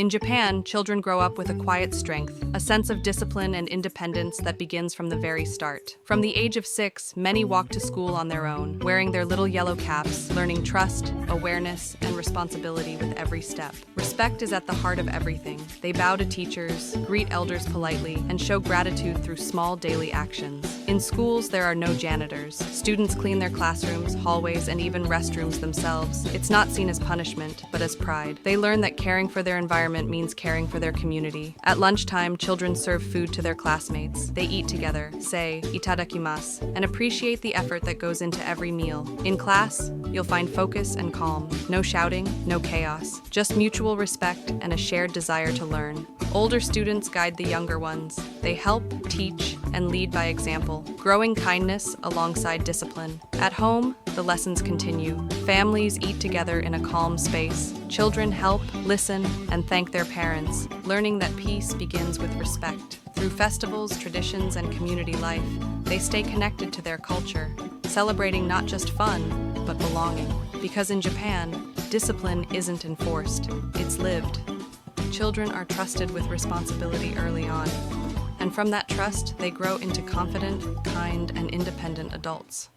In Japan, children grow up with a quiet strength, a sense of discipline and independence that begins from the very start. From the age of 6, many walk to school on their own, wearing their little yellow caps, learning trust, awareness, and responsibility with every step. Respect is at the heart of everything. They bow to teachers, greet elders politely, and show gratitude through small daily actions. In schools, there are no janitors. Students clean their classrooms, hallways, and even restrooms themselves. It's not seen as punishment, but as pride. They learn that caring for their environment means caring for their community. At lunchtime, children serve food to their classmates. They eat together, say "itadakimasu," and appreciate the effort that goes into every meal. In class, you'll find focus and calm. No shouting, no chaos. Just mutual respect and a shared desire to learn. Older students guide the younger ones. They help, teach, and lead by example, growing kindness alongside discipline. At home, the lessons continue. Families eat together in a calm space. Children help, listen, and thank their parents, learning that peace begins with respect. Through festivals, traditions, and community life, they stay connected to their culture, celebrating not just fun, but belonging. Because in Japan, discipline isn't enforced, it's lived. Children are trusted with responsibility early on, and from that trust, they grow into confident, kind, and independent adults.